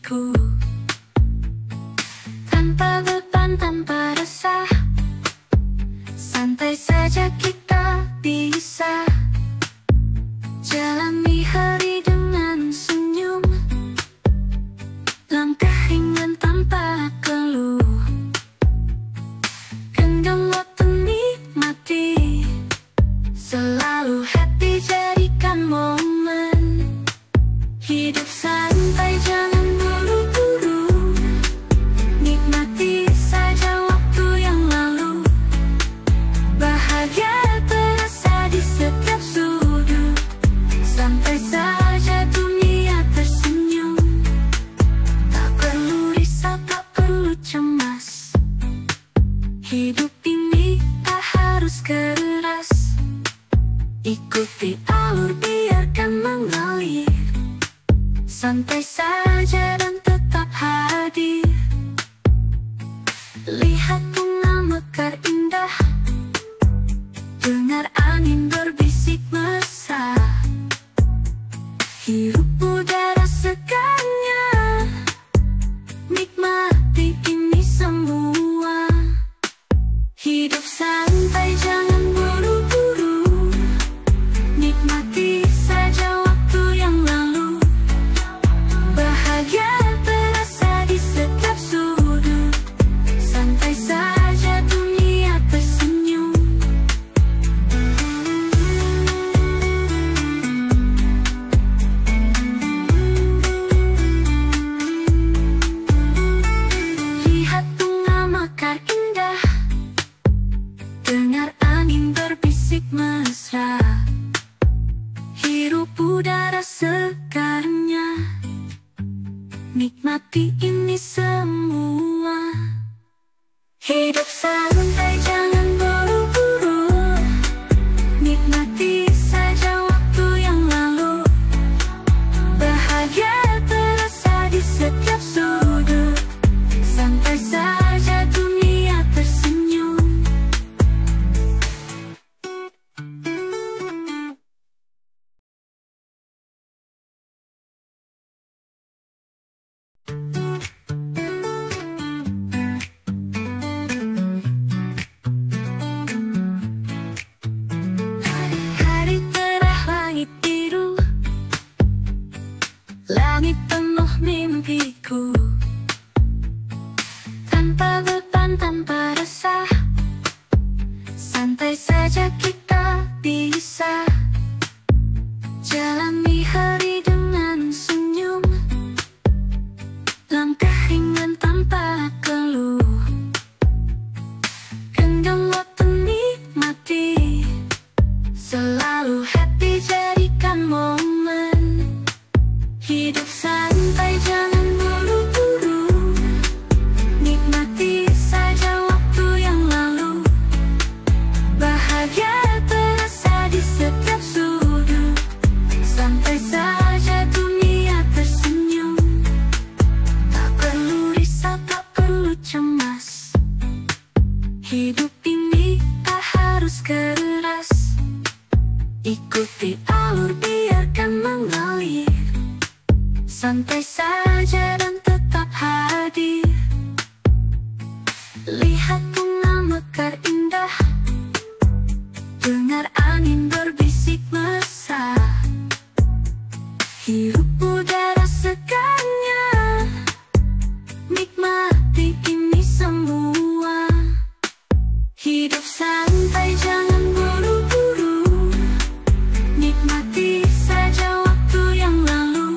mimpiku. Tanpa beban, tanpa resah, santai saja kita bisa jalani hari dengan senyum, langkah ringan tanpa keluh. Genggam waktu, nikmati, selalu happy, jadikan momen. Hidup santai, jangan buru-buru, nikmati saja waktu yang lalu. Bahagia terasa di setiap sudut, santai saja dunia tersenyum. Tak perlu risau, tak perlu cemas, hidup ini tak harus keras. Ikuti alur, biarkan mengalir, santai saja dan tetap hadir. Lihat bunga mekar indah, dengar angin berbisik mesra, hirup udara segarnya, nikmati ini semua. Hidup santai, jangan buru-buru, nikmati saja waktu yang lalu. Bahagia terasa di setiap sudut, santai saja dunia tersenyum. Lihat bunga mekar indah, dengar angin berbisik mesra, hirup udara segarnya, nikmati ini semua. Hidup santai, jangan buru-buru, nikmati saja waktu yang lalu. Bahagia terasa di setiap sudut, santai saja dunia tersenyum. Hari cerah, langit biru, langit penuh mimpiku. Tanpa beban, tanpa resah, santai saja kita bisa jalani hari dengan senyum, langkah ringan tanpa keluh. Genggam waktu, nikmati, selalu happy, jadikan momen. Hidup santai, jangan buru-buru, nikmati saja waktu yang lalu. Bahagia terasa di setiap sudut, santai saja dunia tersenyum. Tak perlu risau, tak perlu cemas, hidup ini tak harus keras. Ikuti alur, biarkan mengalir, santai saja dan tetap hadir. Lihat bunga mekar indah, dengar angin berbisik mesra, hirup udara segarnya, nikmati ini semua. Hidup santai, jangan buru-buru, nikmati saja waktu yang lalu.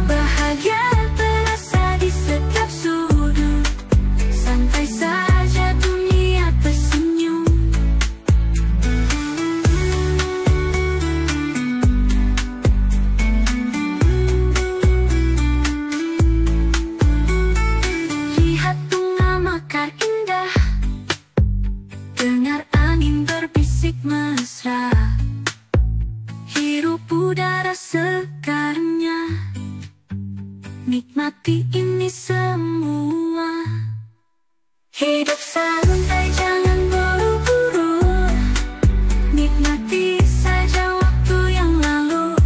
Bahagia terasa di setiap sudut, santai saja dunia tersenyum. Lihat bunga mekar indah, dengar angin berbisik mesra, hirup udara segarnya, nikmati ini semua. Hidup santai, jangan buru-buru, nikmati saja waktu yang lalu.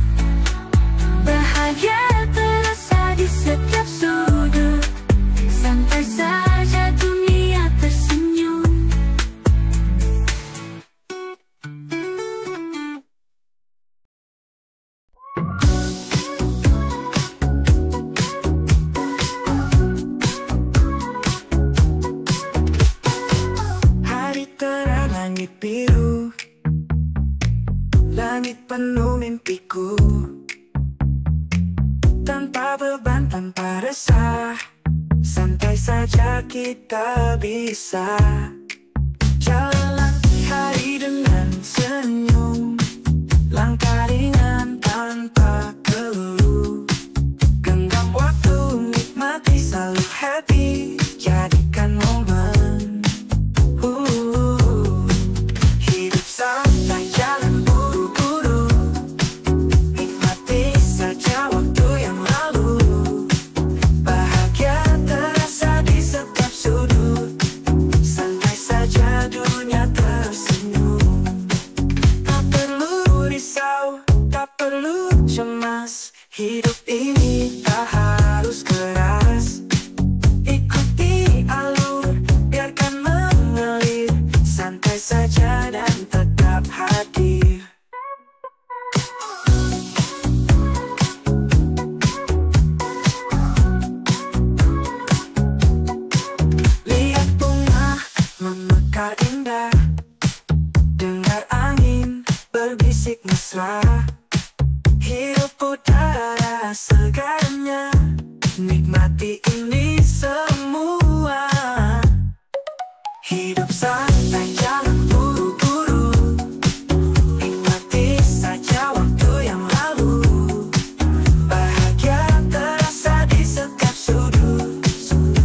Bahagia terasa di setiap Langit penuh mimpiku, tanpa beban, tanpa resah. Santai saja kita bisa jalan hari dengan senyum, langkah ringan tanpa keluh. Genggam waktu, nikmati, selalu happy, jadikan momen. Hidup santai, jangan buru-buru, nikmati saja waktu yang lalu. Bahagia terasa di setiap sudut, santai saja dunia tersenyum. Tak perlu risau, tak perlu cemas, hidup ini tak harus keras. Ikuti alur, biarkan mengalir, santai saja dan tetap hadir. Lihat bunga memekar indah, dengar angin berbisik mesra. Hirup udara segarnya, nikmati ini semua. Hidup santai, jangan buru-buru, nikmati saja waktu yang lalu. Bahagia terasa di setiap sudut,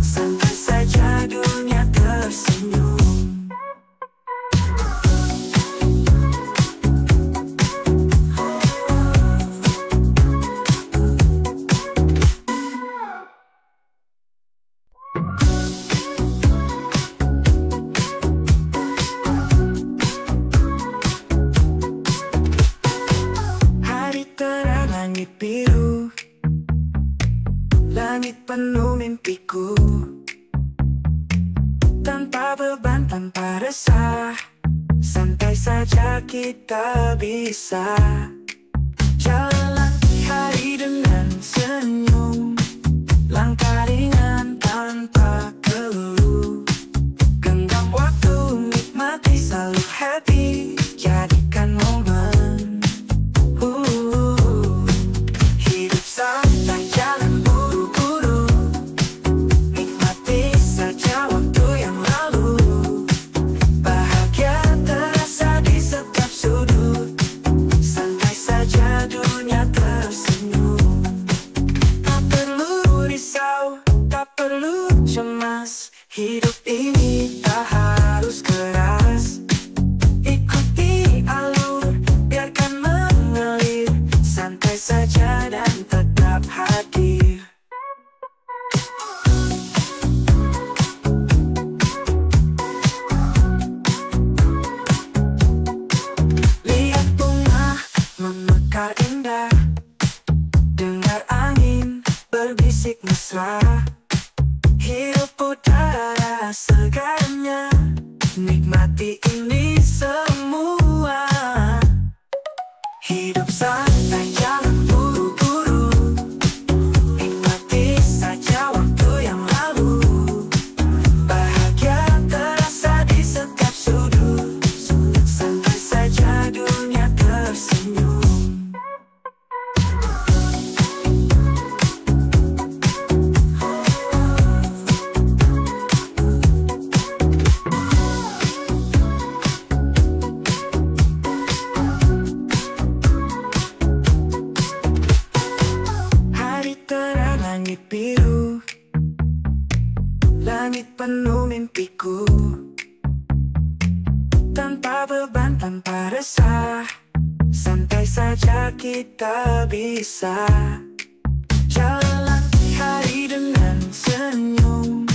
santai saja dunia tersenyum. Hari terang, langit biru, langit penuh mimpiku, tanpa beban, tanpa resah. Santai saja kita bisa jalan hari dengan senyum, langkah ringan tanpa keluh. Genggam waktu, nikmati, selalu happy, jadikan momen. Hidup santai, jangan buru-buru, nikmati saja waktu yang lalu. Bahagia terasa di setiap sudut, santai saja dunia tersenyum. Tak perlu risau, tak perlu cemas, hidup ini tak harus keras. Ikuti alur, biarkan mengalir, santai saja dan tetap hadir. Lihat bunga memekar indah, dengar angin berbisik mesra. Hirup udara segarnya, nikmati ini semua. Hidup santai, jangan buru-buru, nikmati saja waktu yang lalu. Bahagia terasa di setiap sudut, santai saja dunia tersenyum. Hari terang, langit biru, langit penuh mimpiku, tanpa beban, tanpa resah. Santai saja kita bisa jalan hari dengan senyum,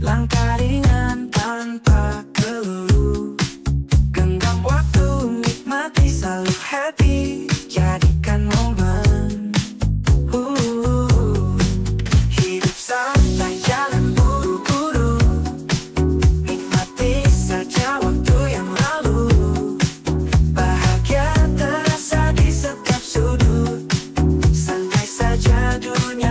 langkah ringan tanpa keluh. Genggam waktu, nikmati, selalu happy, jadikan momen. Hidup santai, jangan buru-buru, nikmati saja waktu yang lalu. Bahagia terasa di setiap sudut, santai saja dunia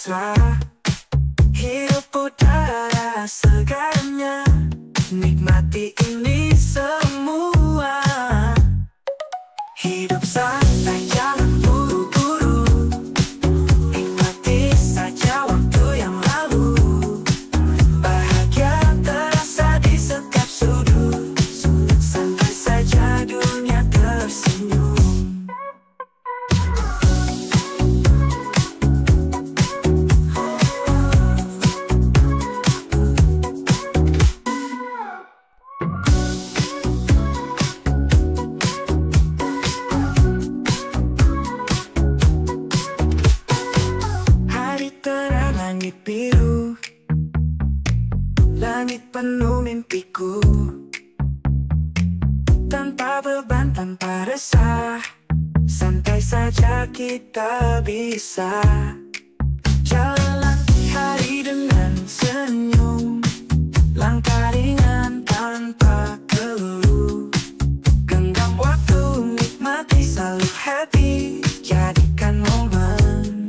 mesra. Hidup udara segarnya, nikmati ini semua. Hidup santai, jangan buru-buru, nikmati saja waktu yang lalu. Bahagia terasa di setiap sudut, santai saja dunia tersenyum. Langit biru, langit penuh mimpiku. Tanpa beban, tanpa resah, santai saja kita bisa jalan hari dengan senyum, langkah ringan tanpa keluh. Genggam waktu, nikmati selalu happy, jadikan momen.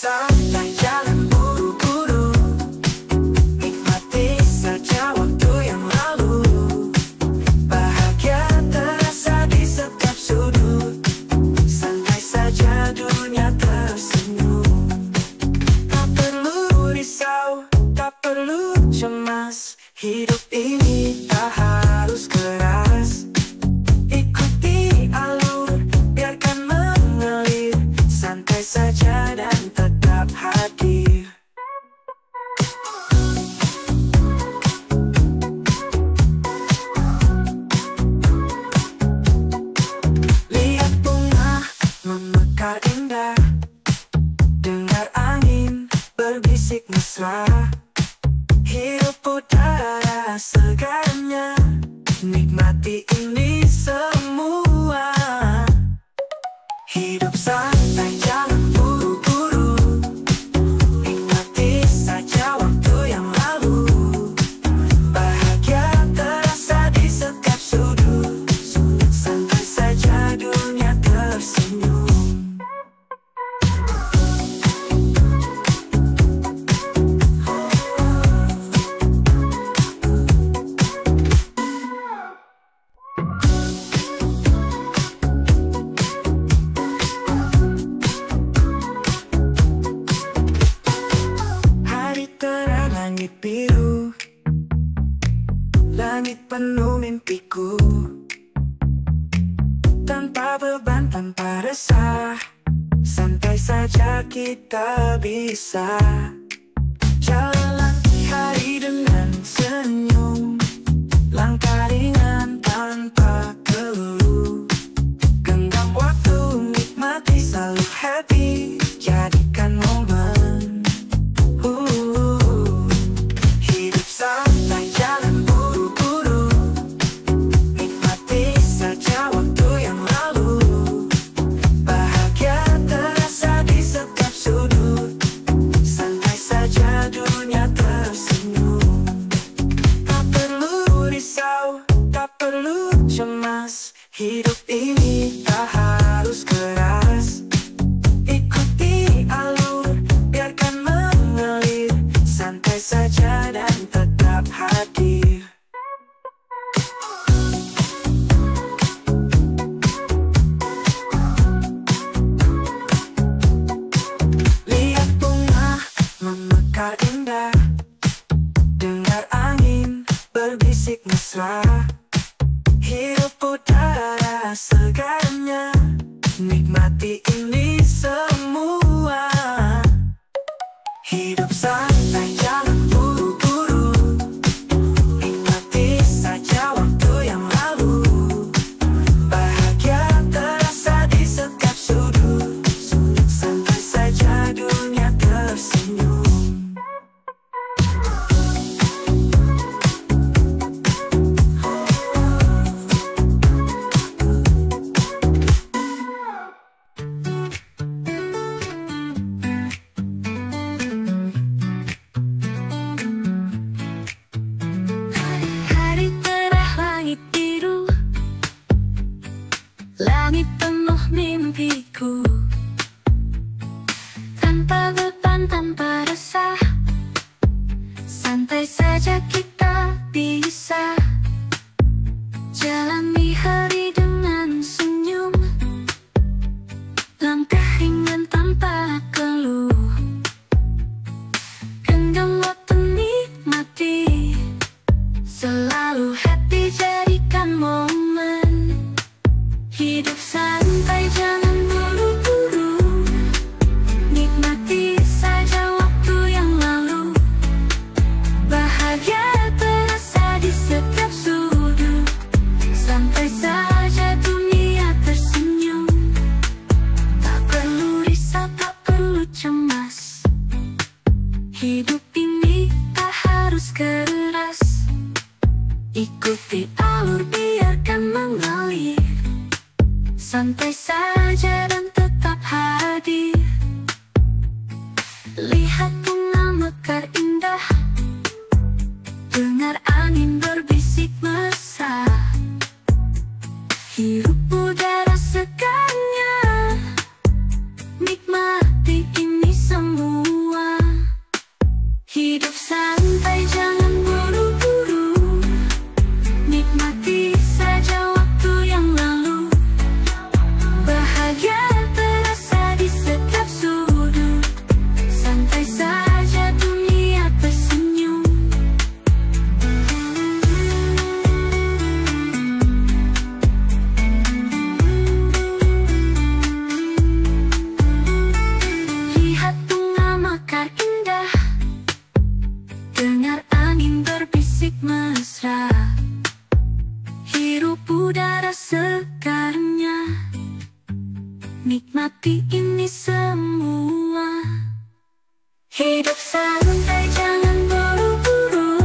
Santai, jangan buru-buru, nikmati saja waktu yang lalu. Bahagia terasa di setiap sudut, santai saja dunia tersenyum. Tak perlu risau, tak perlu cemas, hidup ini tak harus keras. Ikuti alur, biarkan mengalir, santai saja dan tetap hadir. Lihat bunga memekar indah, dengar angin berbisik mesra. Hidup udara segarnya, nikmati ini semua. Hidup santai, jangan buru-buru, nikmati saja waktu yang lalu. Bahagia terasa di setiap sudut, santai saja dunia tersenyum. Langit biru, langit penuh mimpiku. Tanpa beban, tanpa resah, santai saja kita bisa jalan hari dengan senyum, langkah ringan tanpa keluh. Genggam waktu, nikmati selalu happy, jadikan momen. Santai, jangan buru-buru, nikmati saja waktu yang lalu. Bahagia terasa di setiap sudut, santai saja dunia tersenyum. Tak perlu risau, tak perlu cemas, hidup ini tak harus keras. Ikuti alur, biarkan mengalir, santai saja dan tetap hadir. Lihat bunga memekar indah, dengar angin berbisik mesra. Hidup udara segarnya, nikmati ini semua. Hidup santai, jangan buru-buru, nikmati saja waktu yang lalu. Bahagia terasa di setiap sudut, santai saja dunia tersenyum. Langit penuh mimpiku. Hidup santai, jangan buru-buru. Nikmati saja waktu yang lalu. Bahagia terasa di setiap sudut. Santai saja dunia tersenyum. Tak perlu risau, tak perlu cemas. Hidup ini tak harus keras. Ikuti alur, biarkan mengalir. Santai saja dan tetap hadir. Lihat bunga mekar indah. Dengar angin berbisik mesra. Hirup udara segarnya. Nikmati ini semua. Hidup santai, jangan buru-buru. Nikmati saja waktu yang lalu. Bahagia terasa di setiap sudut. Santai saja dunia tersenyum. Lihat bunga mekar indah. Dengar angin berbisik mesra. Hirup udara segarnya. Nikmati ini semua. Hidup santai, jangan buru-buru.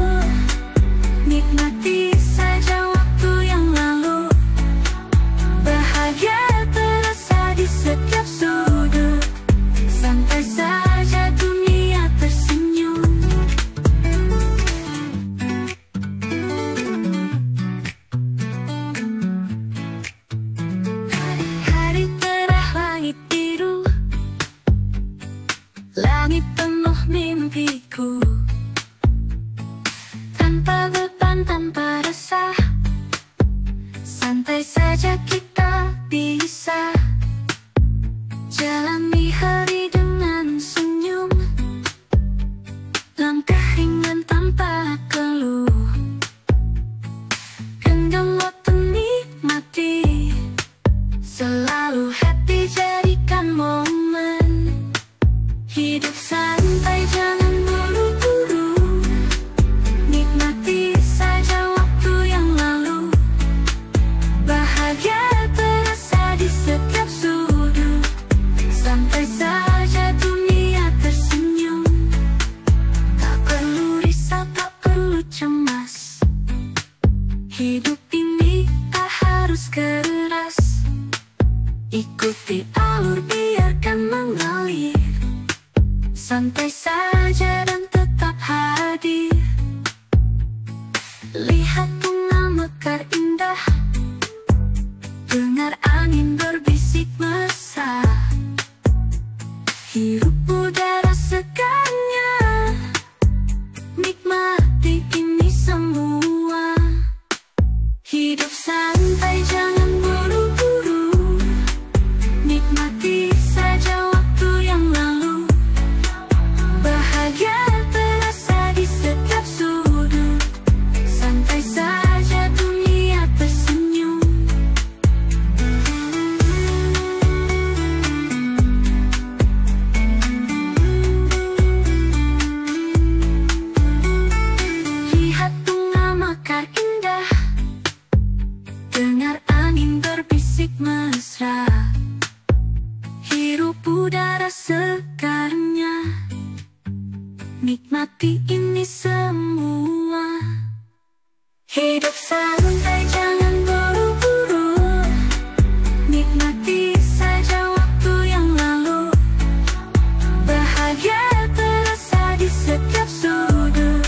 Nikmati saja waktu yang lalu. Bahagia terasa di setiap sudut. Santai saja dunia tersenyum. Hari cerah, langit biru. Langit penuh mimpiku. Tanpa beban, tanpa resah. Santai saja kita bisa jalani hari dengan senyum. Langkah ringan tanpa keluh. Genggam waktu, nikmati. Selalu happy, jadikan momen. Hidup santai, jangan buru-buru. Nikmati saja waktu yang lalu. Bahagia terasa di setiap sudut. Santai saja dunia tersenyum. Tak perlu risau, tak perlu cemas. Hidup ini tak harus keras. Ikuti alur, biarkan mengalir. Santai saja dan tetap hadir. Lihat bunga mekar indah. Dengar angin berbisik mesra. Hirup udara segarnya. Nikmati ini semua. Hidup santai, jangan buru-buru. Nikmati saja waktu yang lalu. Bahagia terasa di setiap sudut. Santai saja dunia tersenyum. Lihat bunga mekar indah. Dengar angin berbisik mesra. Hirup udara segarnya. Nikmati ini semua. Hidup santai, jangan buru-buru. Nikmati saja waktu yang lalu. Bahagia terasa di setiap sudut.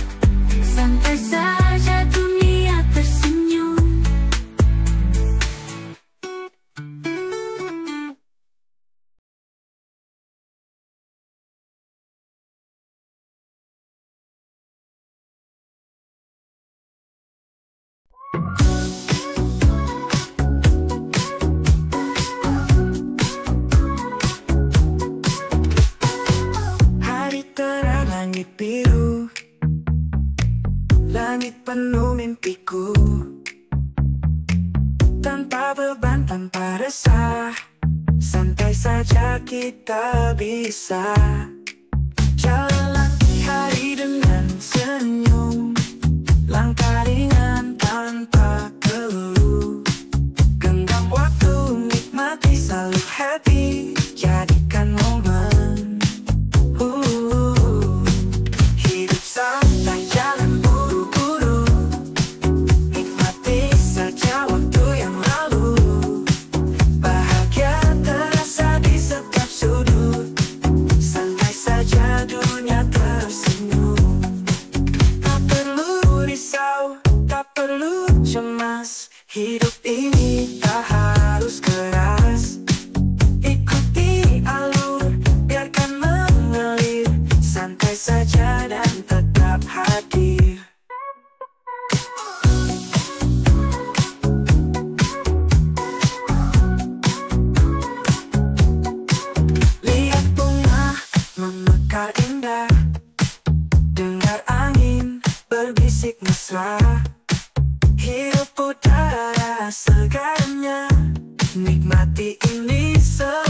Santai saja dunia tersenyum. langkah, santai saja kita bisa jalani hari dengan senyum, langkah ringan tanpa keluh. Genggam waktu, nikmati selalu happy, jadikan momen. Hidup santai, jangan buru-buru, nikmati saja waktu yang lalu. Bahagia terasa di setiap sudut, santai saja dunia tersenyum. Tak perlu risau, tak perlu cemas, hidup ini tak harus keras. Ikuti alur, biarkan mengalir, santai saja dan tetap hadir. Lihat bunga memekar indah, dengar angin berbisik mesra. Hirup udara segarnya, nikmati ini semua.